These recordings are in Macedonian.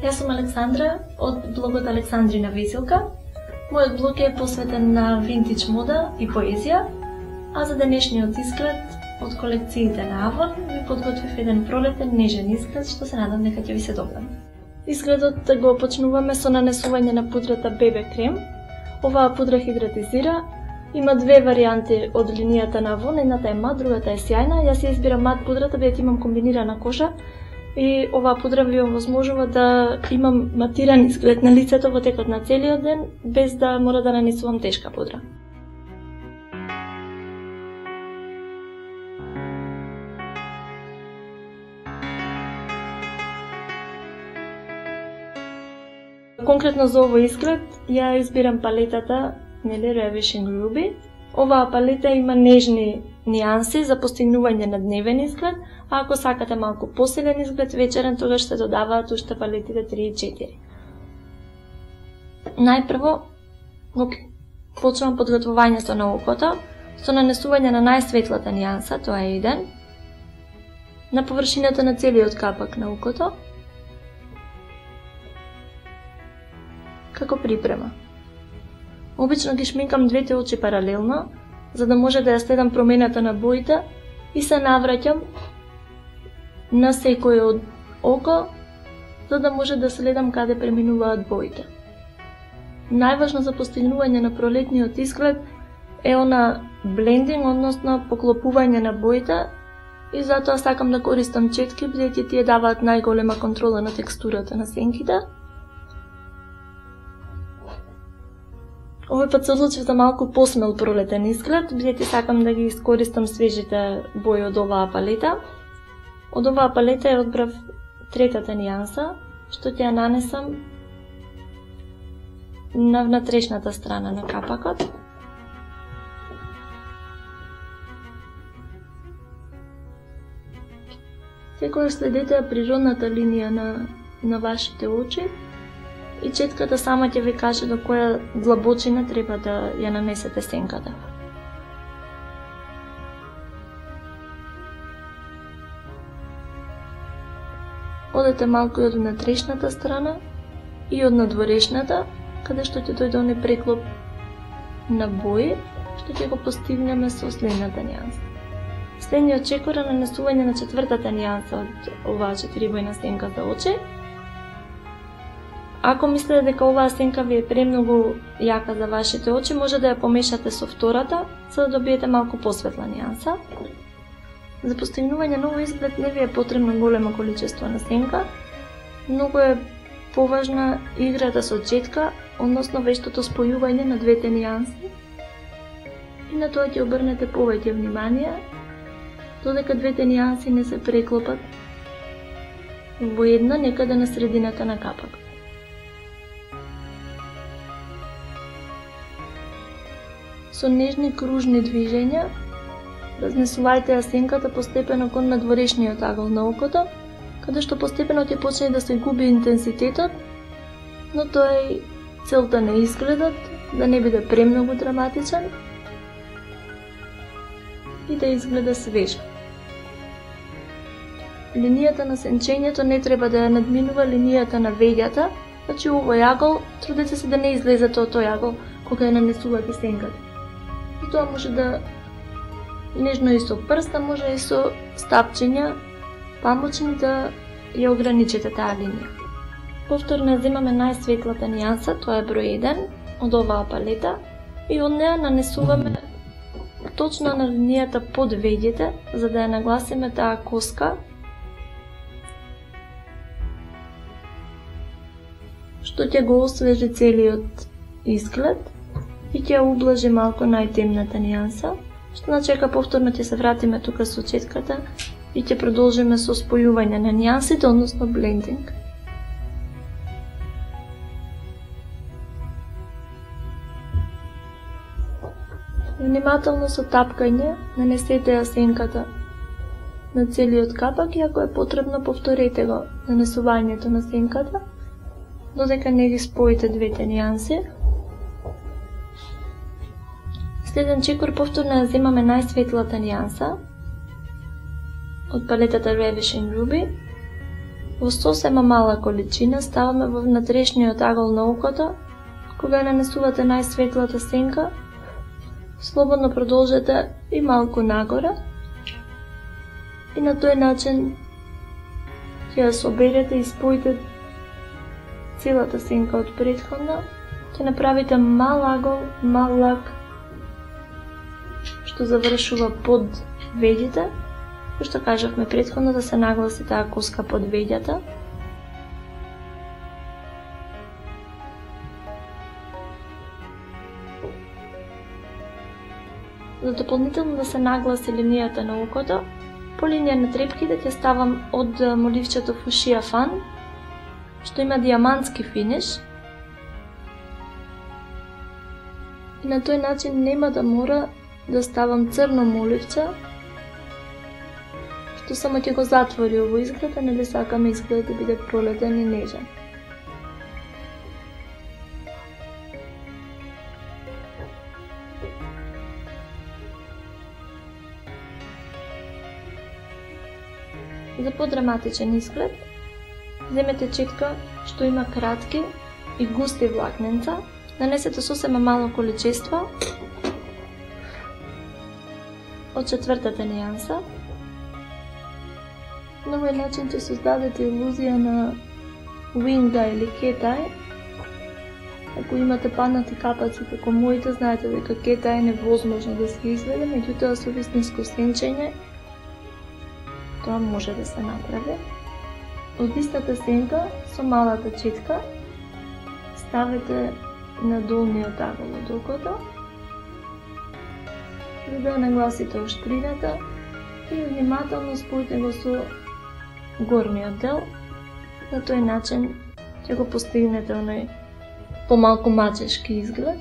Јас сум Александра од блогот Александрина Веселка. Мојот блог е посветен на винтидж мода и поезија, а за денешниот изглед од колекциите на Avon ви подготвив еден пролетен нежен изглед што се надам дека ќе ви се допадне. Изгледот го почнуваме со нанесување на пудрата BB крем. Оваа пудра хидратизира. Има две варијанти од линијата на Avon, едната е мат, другата е сјајна. Јас ја избирам мат пудрата, бидејќи имам комбинирана кожа и оваа пудра ви овозможува да имам матиран изглед на лицето во текот на целиот ден, без да мора да нанесувам тешка пудра. Конкретно за овој изглед, ја избирам палетата Ravishing Ruby. Оваа палета има нежни нијанси за постигнување на дневен изглед, а ако сакате малку посилен изглед вечерен, тогаш се додаваат уште палетите 3 и 4. Најпрво го почнувам подготвувањето на окото со нанесување на најсветлата нијанса, тоа е еден, на површината на целиот капак на окото, како припрема. Обично ги шминкам двете очи паралелно, за да може да ја следам промената на боите и се навраќам на секој од око, за да може да следам каде преминуваат боите. Најважно за постигнување на пролетниот изглед е она блендинг, односно поклопување на боите, и затоа сакам да користам четки, бидејќи тие даваат најголема контрола на текстурата на сенките. Овој пат се одлучив за малку посмел пролетен изглед, бидејќи сакам да ги искористам свежите бои од оваа палета. Од оваа палета ја одбрав третата нијанса, што ќе ја нанесам на внатрешната страна на капакот. Секогаш следете природната линија на вашите очи, и четката сама ќе ви каже до која длабочина треба да ја нанесете сенката. Одете малку и од внатрешната страна и од надворешната, каде што ќе дојде оној преклоп на бои, што ќе го постигнеме со следната нијанса. Следниот чекор е нанесување на четвртата нијанса од оваа 4-бојна сенка за очи. Ако мислите дека оваа сенка ви е премногу јака за вашите очи, може да ја помешате со втората, за да добиете малку посветла нијанса. За постигнување на овој изглед не ви е потребно големо количество на сенка. Многу е поважна играта со четка, односно вештото спојување на двете нијанси. И на тоа ќе обрнете повеќе внимание, додека двете нијанси не се преклопат во една некаде на средината на капак. Со нежни кружни движења разнесувајте ја сенката постепено кон надворешниот агол на окото, каде што постепено ќе почне да се губи интензитетот, но тоа е целта на изгледот, да не биде премногу драматичен и да изгледа свежо. Линијата на сенчењето не треба да ја надминува линијата на веѓата, значи овој агол трудете се да не излезете од тој агол кога ја нанесувате сенката. И тоа може да нежно и со прста, може и со стапчиња памучни да ја ограничите таа линија. Повторно земаме најсветлата нијанса, тоа е број 1 од оваа палета, и од неа нанесуваме точно на линијата под веѓите, за да ја нагласиме таа коска, што ќе го освежи целиот изглед и ќе ублажи малку најтемната нијанса, што начека повторно ќе се вратиме тука со четката и ќе продолжиме со спојување на нијансите, односно блендинг. Внимателно со тапкање нанесете ја сенката на целиот капак и ако е потребно повторете го нанесувањето на сенката, додека не ги споите двете нијанси. Следен чекор повторно ја земаме најсветлата нијанса од палетата Ravishing Ruby Во сосема мала количина ставаме во внатрешниот агол на окото. Кога нанесувате најсветлата сенка, слободно продолжете и малку нагоре. И на тој начин ќе ја соберете и споите целата сенка од претходна. Ќе направите мал агол, мал лак, што завршува под веѓите. Кој што кажавме претходно, да се нагласи таа коска под веѓата. За дополнително да се нагласи линијата на окото, по линија на трепките ќе ставам од моливчето фушија фан, што има диамантски финиш. И на тој начин нема да мора да ставам црно моливче, што само ќе го затвори ово изглед, а нели сакаме изглед да биде пролетен и нежен. За подраматичен изглед, земете четка што има кратки и густи влакненца, нанесете сосема мало количество од четвртата нијанса. На овој начин ќе создадете илузија на winged или cat-eye. Ако имате паднати капаци како моите, знаете дека cat-eye е невозможно да се изведе, меѓутоа со вистинско сенчење тоа може да се направи. Од истата сенка со малата четка ставете на долниот агол од окото, за да нагласите оштрината и внимателно споите го со горниот дел. На тој начин ќе го постигнете оној помалку мачешки изглед.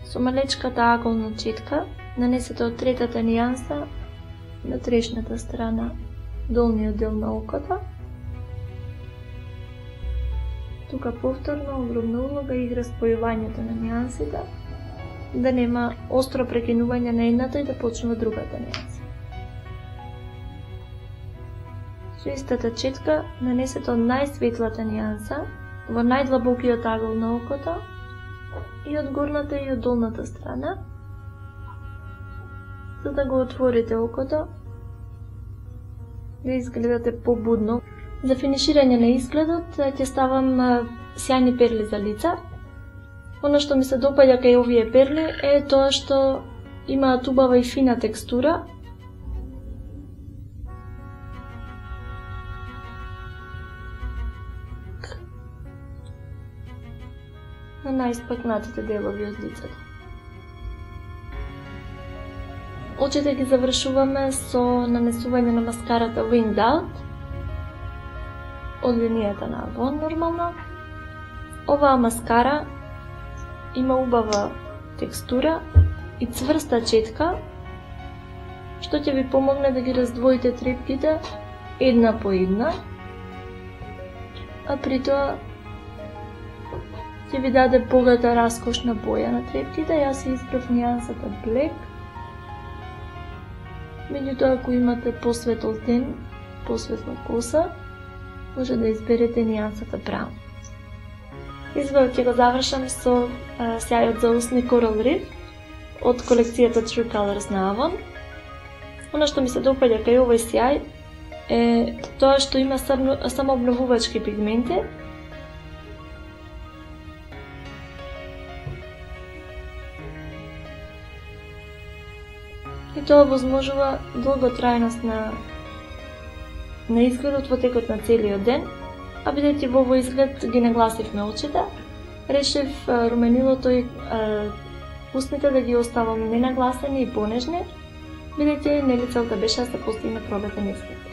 Со малечката аголна четка нанесете од третата нијанса на трешната страна долниот дел на окото. Тука повторно огромна улога игра спојувањето на нијансите, да нема остро прекинување на едната и да почнува другата нијанса. Со истата четка нанесете од најсветлата нијанса во најдлабокиот агол на окото и од горната и од долната страна, за да го отворите окото, да изгледате побудно. За финиширање на изгледот ќе ставам сјајни перли за лица. Оно што ми се допаѓа кај овие перли е тоа што имаат убава и фина текстура. На најиспакнатите делови од лицето. Очите ги завршуваме со нанесување на маскарата Winged Out од линијата на Avon нормално. Оваа маскара има убава текстура и цврста четка, што ќе ви помогне да ги раздвоите трепките една по една, а при тоа ќе ви даде богата раскошна боја на трепките. Јас си избрав нијансата Black. Меѓутоа, ако имате посветол тен, посветла коса, може да изберете нијансата Brown. Изгледот ќе го завршам со сјајот за усни Coral Reef од колекцијата True Colors на Avon. Оно што ми се допаѓа кај овој сјај е тоа што има само обновувачки пигменти. И тоа возможува долготрајност на изгледот во текот на целиот ден, а бидејќи во овој изглед ги нагласивме очите, решив руменилото и устните да ги оставам ненагласени и понежни, бидејќи нели целта беше да се постигне пролетен изглед.